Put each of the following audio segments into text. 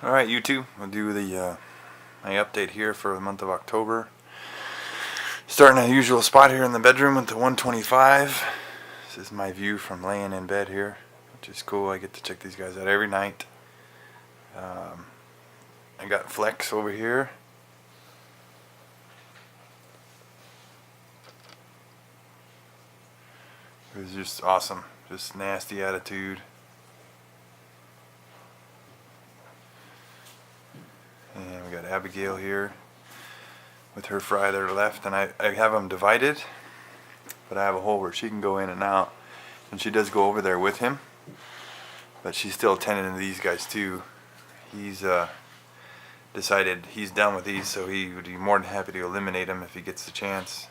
Alright, YouTube, we'll do the my update here for the month of October. Starting at the usual spot here in the bedroom with the 125. This is my view from laying in bed here, which is cool. I get to check these guys out every night. I got Flex over here. It was just awesome. Just nasty attitude. And we got Abigail here with her fry there left, and I have them divided, but I have a hole where she can go in and out, and she does go over there with him, but she's still tending to these guys too. He's decided he's done with these, so he would be more than happy to eliminate them if he gets the chance.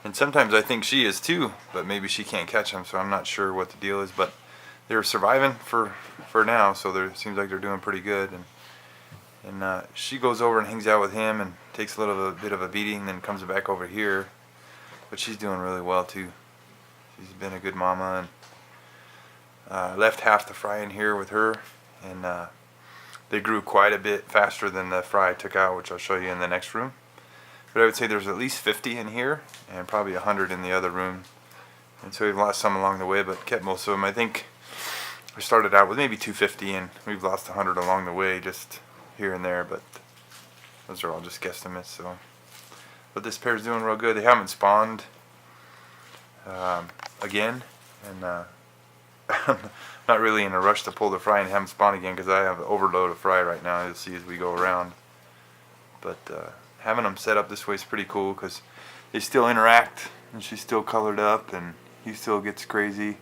And sometimes I think she is too, but maybe she can't catch them, so I'm not sure what the deal is, but they're surviving for now, so it seems like they're doing pretty good. And she goes over and hangs out with him and takes a bit of a beating, then comes back over here. But she's doing really well too. She's been a good mama, and left half the fry in here with her, and they grew quite a bit faster than the fry I took out, which I'll show you in the next room. But I would say there's at least 50 in here and probably 100 in the other room. And so we've lost some along the way, but kept most of them. I think we started out with maybe 250, and we've lost 100 along the way, just here and there, but those are all just guesstimates. So, but this pair's doing real good. They haven't spawned again, and I'm not really in a rush to pull the fry and have them spawn again because I have an overload of fry right now. You'll see as we go around. But having them set up this way is pretty cool because they still interact, and she's still colored up, and he still gets crazy.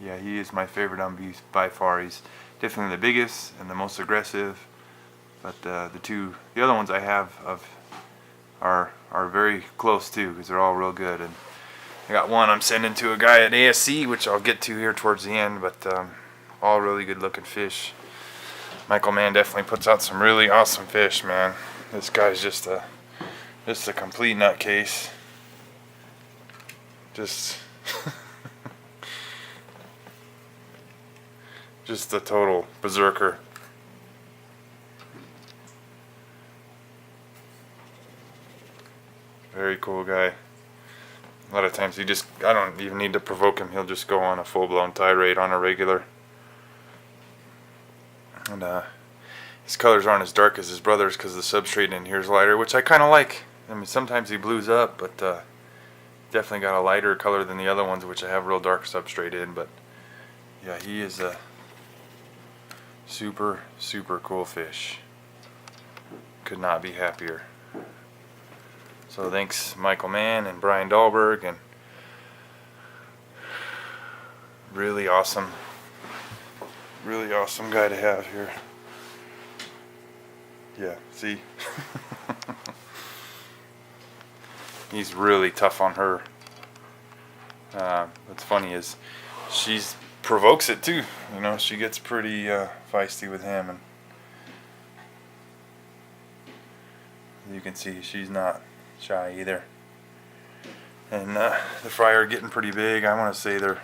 Yeah, he is my favorite on beef by far. He's definitely the biggest and the most aggressive, but the other ones I have are very close too, because they're all real good. And I got one I'm sending to a guy at ASC, which I'll get to here towards the end, but all really good looking fish. Michael Mann definitely puts out some really awesome fish, man. This guy's just a complete nutcase. Just just a total berserker. Very cool guy. A lot of times I don't even need to provoke him. He'll just go on a full-blown tirade on a regular. And his colors aren't as dark as his brother's because the substrate in here is lighter, which I kind of like. I mean, sometimes he blues up, but definitely got a lighter color than the other ones, which I have real dark substrate in. But yeah, he is a super cool fish. Could not be happier. So thanks Michael Mann and Brian Dahlberg, and really awesome guy to have here. Yeah, see? He's really tough on her. What's funny is she's provokes it too. You know, she gets pretty feisty with him, and you can see she's not shy either. And the fry are getting pretty big. I want to say they're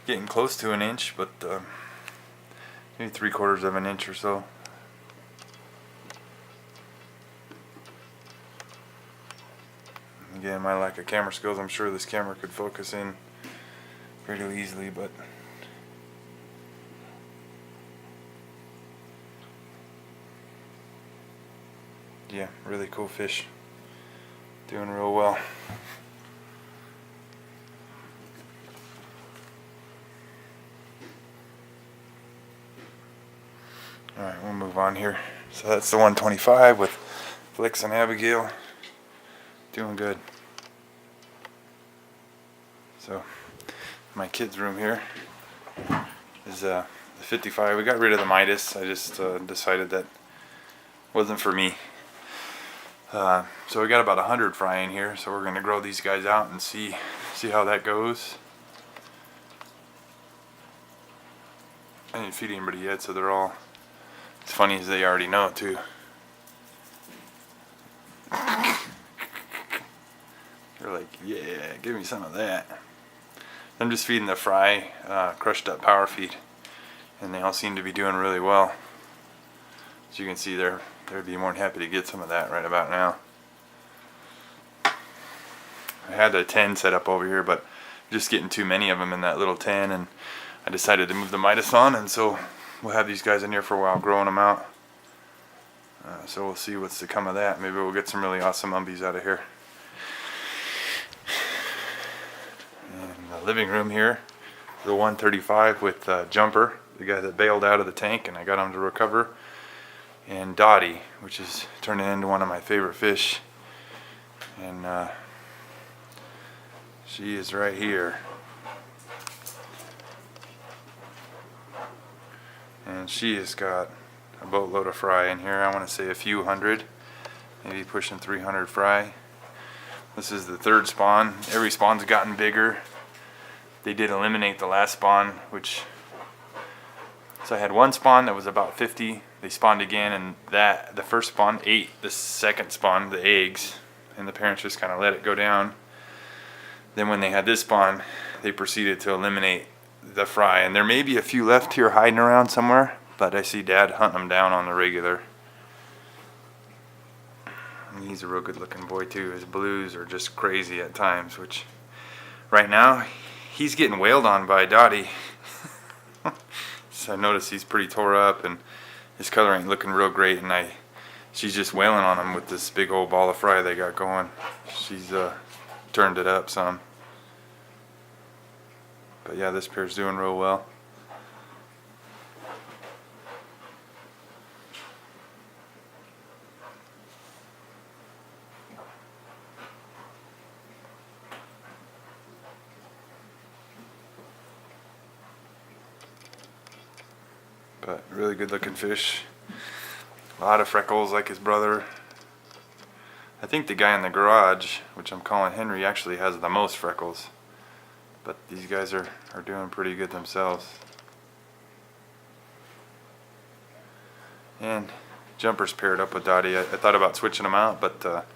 getting close to an inch, but maybe 3/4 of an inch or so. Again, my lack of camera skills, I'm sure this camera could focus in pretty easily, but yeah, really cool fish. Doing real well. Alright, we'll move on here. So that's the 125 with Flex and Abigail. Doing good. So, my kids' room here is the 55. We got rid of the Midas. I just decided that wasn't for me. So we got about 100 fry in here, so we're going to grow these guys out and see how that goes. I didn't feed anybody yet, so they're all, it's funny as they already know it too. They're like, yeah, give me some of that. I'm just feeding the fry crushed up power feed. and they all seem to be doing really well. As you can see, they'd be more than happy to get some of that right about now. I had a 10 set up over here, but just getting too many of them in that little 10, and I decided to move the Midas on, and so we'll have these guys in here for a while growing them out. So we'll see what's to come of that. Maybe we'll get some really awesome umbies out of here. In the living room here, the 135 with Jumper, the guy that bailed out of the tank, and I got him to recover, and Dottie, which is turning into one of my favorite fish. And she is right here. And she has got a boatload of fry in here. I want to say a few hundred, maybe pushing 300 fry. This is the third spawn. Every spawn's gotten bigger. They did eliminate the last spawn, so I had one spawn that was about 50. They spawned again, and the first spawn ate the second spawn, the eggs, and the parents just kind of let it go down. Then when they had this spawn, they proceeded to eliminate the fry, and there may be a few left here hiding around somewhere, but I see Dad hunting them down on the regular. And he's a real good looking boy too. His blues are just crazy at times, which right now he's getting wailed on by Dottie. So I noticed he's pretty tore up and his color ain't looking real great, and she's just wailing on him with this big old ball of fry they got going. She's turned it up some. But yeah, this pair's doing real well. But really good looking fish. A lot of freckles like his brother. I think the guy in the garage, which I'm calling Henry, actually has the most freckles. But these guys are doing pretty good themselves. And Jumper's paired up with Dottie. I thought about switching them out, but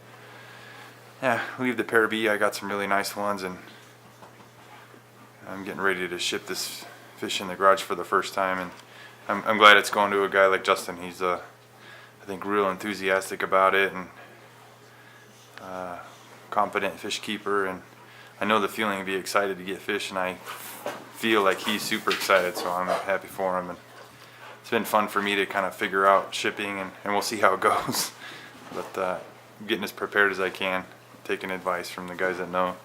yeah, leave the pair be. I got some really nice ones, and I'm getting ready to ship this fish in the garage for the first time, and I'm glad it's going to a guy like Justin. He's I think real enthusiastic about it, and competent fish keeper, and I know the feeling to be excited to get fish, and I feel like he's super excited, so I'm happy for him. And it's been fun for me to kind of figure out shipping, and we'll see how it goes. But getting as prepared as I can, taking advice from the guys that know.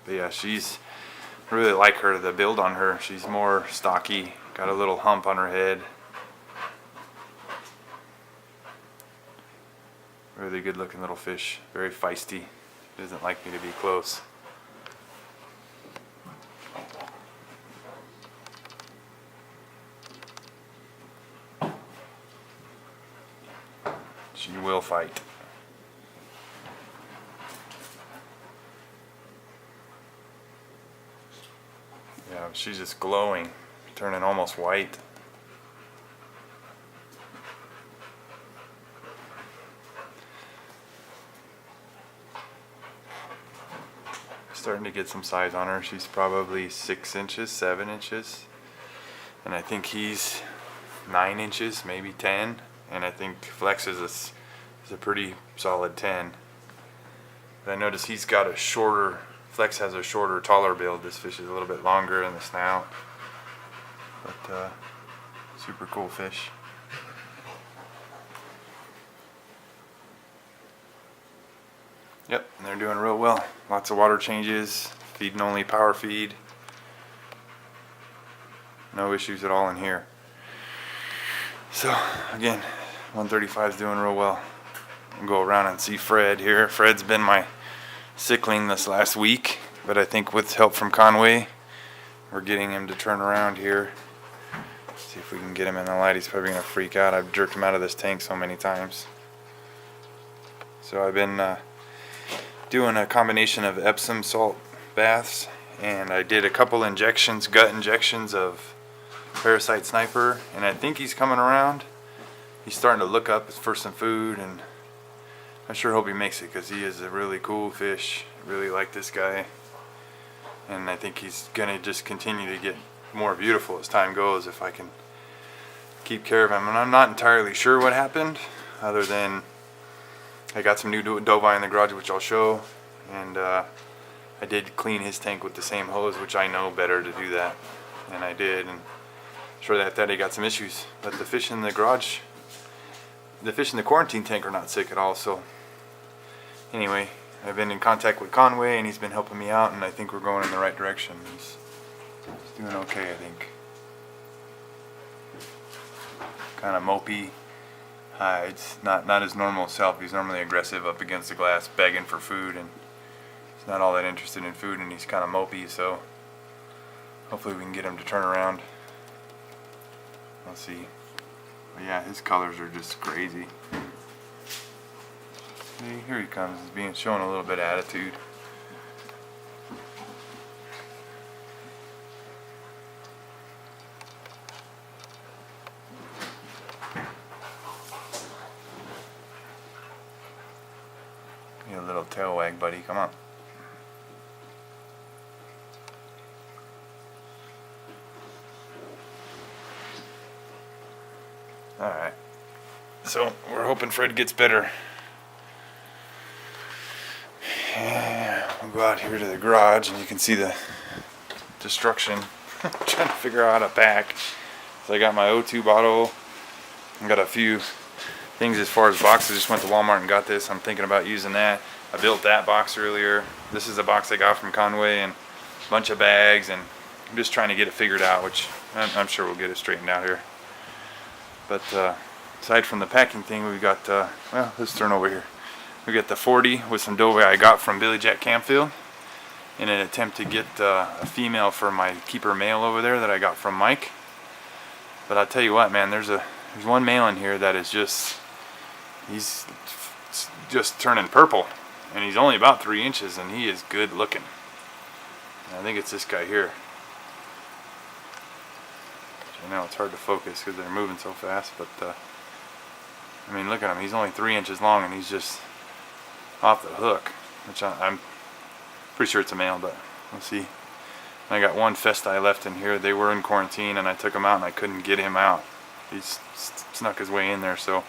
But yeah, I really like her, the build on her. She's more stocky, got a little hump on her head. Really good looking little fish, very feisty. Doesn't like me to be close. She will fight. Yeah, she's just glowing, turning almost white. Starting to get some size on her. She's probably 6 inches, 7 inches, and I think he's 9 inches, maybe 10, and I think Flex is a pretty solid 10. But I notice he's got a shorter, Flex has a shorter, taller build. This fish is a little bit longer in the snout, but super cool fish. Yep, and they're doing real well. Lots of water changes, feeding only power feed. No issues at all in here. So again, 135 is doing real well. I'll go around and see Fred here. Fred's been my sickling this last week, but I think with help from Conway, we're getting him to turn around here. See if we can get him in the light. He's probably gonna freak out. I've jerked him out of this tank so many times. So I've been doing a combination of Epsom salt baths, and I did a couple injections, gut injections of Parasite Sniper, and I think he's coming around. He's starting to look up for some food, and I sure hope he makes it, because he is a really cool fish. I really like this guy, and I think he's gonna just continue to get more beautiful as time goes if I can keep care of him. And I'm not entirely sure what happened, other than I got some new Dovii in the garage, which I'll show, and I did clean his tank with the same hose, which I know better to do that, and I did. And sure that he got some issues, but the fish in the garage, the fish in the quarantine tank are not sick at all. So anyway, I've been in contact with Conway, and he's been helping me out, and I think we're going in the right direction. He's doing okay, I think. Kind of mopey hides, not his normal self. He's normally aggressive up against the glass, begging for food, and he's not all that interested in food, and he's kind of mopey. So hopefully we can get him to turn around. Let's see. But yeah, his colors are just crazy. See, here he comes. He's showing a little bit of attitude. Get a little tail wag, buddy. Come on. Alright, so we're hoping Fred gets better. Yeah, we'll go out here to the garage and you can see the destruction. Trying to figure out how to pack. So I got my O2 bottle. I got a few things as far as boxes. Just went to Walmart and got this. I'm thinking about using that. I built that box earlier. This is a box I got from Conway, and a bunch of bags, and I'm just trying to get it figured out, which I'm sure we'll get it straightened out here. But aside from the packing thing, we got, well, let's turn over here. We got the 40 with some Dovii I got from Billy Jack Campfield in an attempt to get a female for my keeper male over there that I got from Mike. But I'll tell you what, man, there's one male in here that is he's just turning purple, and he's only about 3 inches, and he is good looking. And I think it's this guy here. I know it's hard to focus because they're moving so fast, but I mean, look at him. He's only 3 inches long, and he's just off the hook, which I'm pretty sure it's a male, but we'll see. I got one Festi left in here. They were in quarantine, and I took him out, and I couldn't get him out. He's snuck his way in there. So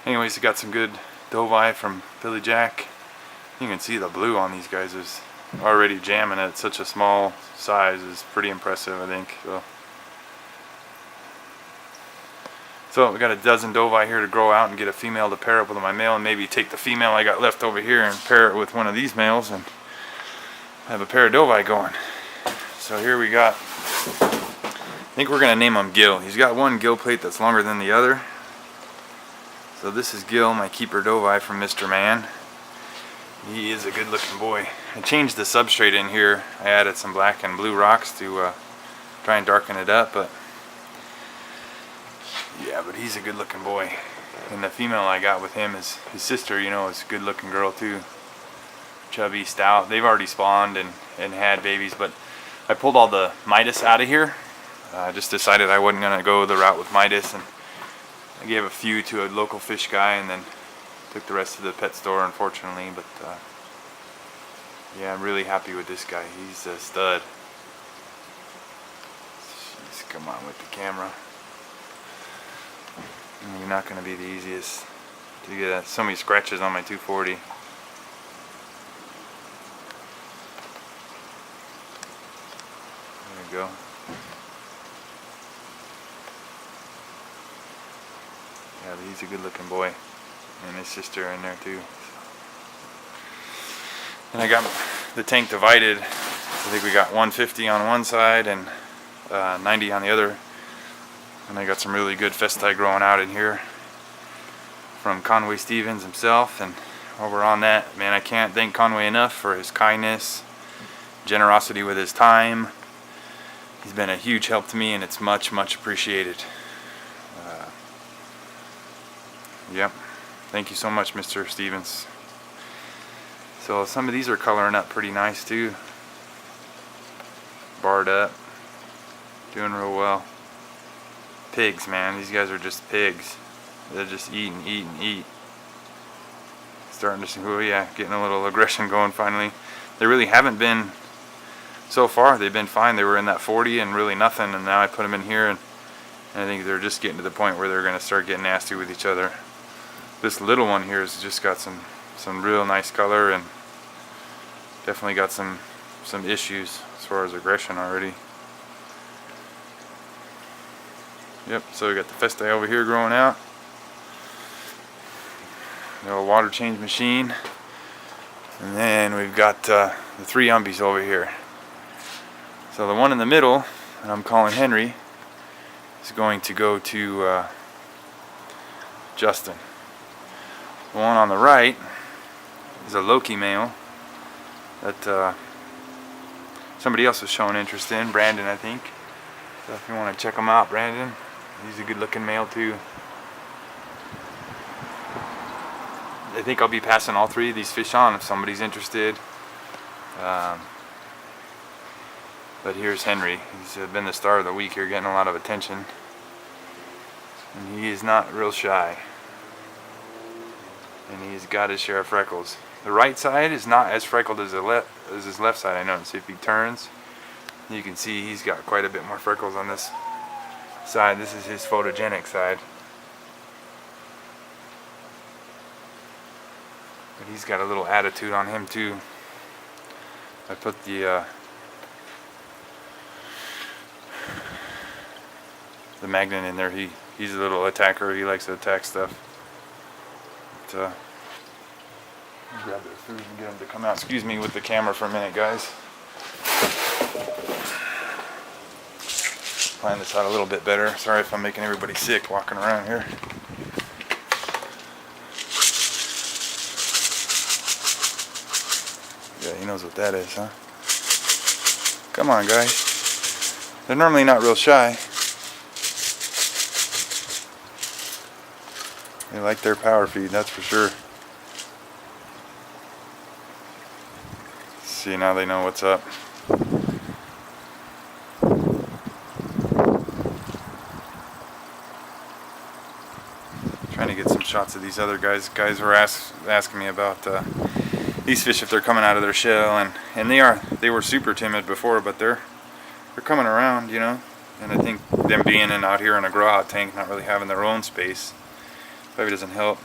anyways, he got some good Dovii from Billy Jack. You can see the blue on these guys is already jamming at such a small size. Is pretty impressive, I think. So we got a dozen Dovii here to grow out and get a female to pair up with my male, and maybe take the female I got left over here and pair it with one of these males and have a pair of Dovii going. So here we got, I think we're going to name him Gil. He's got one gill plate that's longer than the other. So this is Gil, my keeper Dovii from Mr. Man. He is a good looking boy. I changed the substrate in here. I added some black and blue rocks to try and darken it up, but yeah, but he's a good looking boy. And the female I got with him is his sister, you know, is a good looking girl too. Chubby, stout. They've already spawned and had babies, but I pulled all the Midas out of here. I just decided I wasn't going to go the route with Midas, and I gave a few to a local fish guy, and then took the rest to the pet store, unfortunately. But yeah, I'm really happy with this guy. He's a stud. Just come on with the camera. You're not going to be the easiest to get so many scratches on my 240. There we go. Yeah, but he's a good looking boy. And his sister in there too. And I got the tank divided. I think we got 150 on one side and 90 on the other. And I got some really good Festi growing out in here from Conway Stevens himself. And while we're on that, man, I can't thank Conway enough for his kindness, generosity with his time. He's been a huge help to me, and it's much, much appreciated. Yep. Thank you so much, Mr. Stevens. So some of these are coloring up pretty nice too. Barred up. Doing real well. Pigs, man. These guys are just pigs. They're just eat and eat and eat. Starting to see, oh yeah, getting a little aggression going finally. They really haven't been so far they've been fine. They were in that 40 and really nothing, and now I put them in here, and I think they're just getting to the point where they're going to start getting nasty with each other. This little one here has just got some real nice color, and definitely got some issues as far as aggression already. Yep, so we got the Festae over here growing out. The little water change machine. And then we've got the 3 umbies over here. So the one in the middle, that I'm calling Henry, is going to go to Justin. The one on the right is a Loki male that somebody else was showing interest in, Brandon, I think. So if you want to check him out, Brandon, he's a good looking male too. I think I'll be passing all 3 of these fish on if somebody's interested. But here's Henry. He's been the star of the week here, getting a lot of attention. And he is not real shy. And he's got his share of freckles. The right side is not as freckled as his left side, I noticed. If he turns, you can see he's got quite a bit more freckles on this side. This is his photogenic side. But he's got a little attitude on him too. I put the magnet in there. He's a little attacker. He likes to attack stuff. But, grab their food and get them to come out. Excuse me with the camera for a minute, guys. Plan this out a little bit better. Sorry if I'm making everybody sick walking around here. Yeah, he knows what that is, huh? Come on, guys. They're normally not real shy. They like their power feed, that's for sure. See, now they know what's up. Trying to get some shots of these other guys. Guys were asking me about these fish if they're coming out of their shell, and they were super timid before, but they're coming around, you know. And I think them being out here in a grow out tank, not really having their own space, probably doesn't help.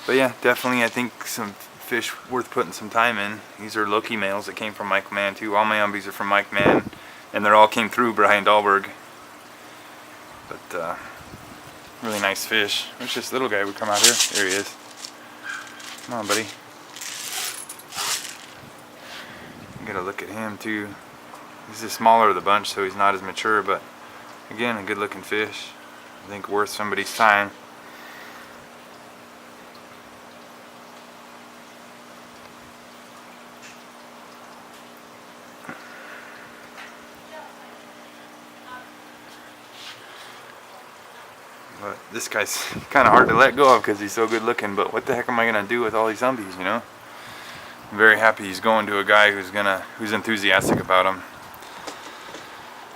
But yeah, definitely I think some fish worth putting some time in. These are Loki males that came from Mike Mann too. All my umbies are from Mike Mann, and they're all came through Brian Dahlberg. But really nice fish. Wish this little guy would come out here. There he is. Come on, buddy. You gotta look at him too. He's the smaller of the bunch, so he's not as mature, but again, a good looking fish. I think worth somebody's time. But this guy's kind of hard to let go of because he's so good looking, but what the heck am I gonna do with all these umbies, you know? I'm very happy he's going to a guy who's enthusiastic about him.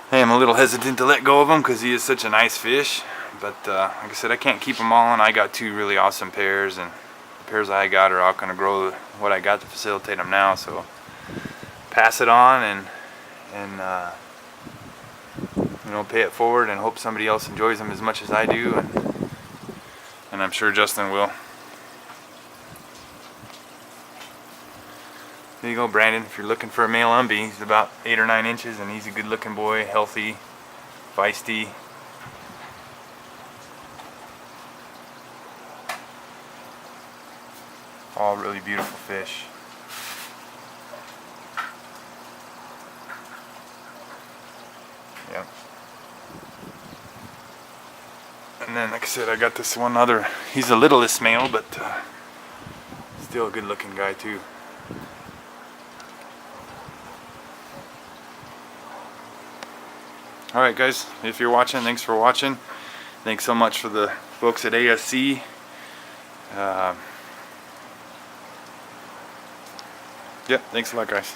Hey, I'm a little hesitant to let go of him because he is such a nice fish, but like I said, I can't keep them all, and I got 2 really awesome pairs, and the pairs I got are all gonna grow what I got to facilitate them now, so pass it on and you know, pay it forward and hope somebody else enjoys them as much as I do, and I'm sure Justin will. There you go, Brandon. If you're looking for a male umbie, he's about 8 or 9 inches, and he's a good looking boy, healthy, feisty. All really beautiful fish. Yep. And then, like I said, I got this one other. He's the littlest male, but still a good looking guy too. Alright guys, if you're watching, thanks for watching. Thanks so much for the folks at ASC. Yep, thanks a lot guys.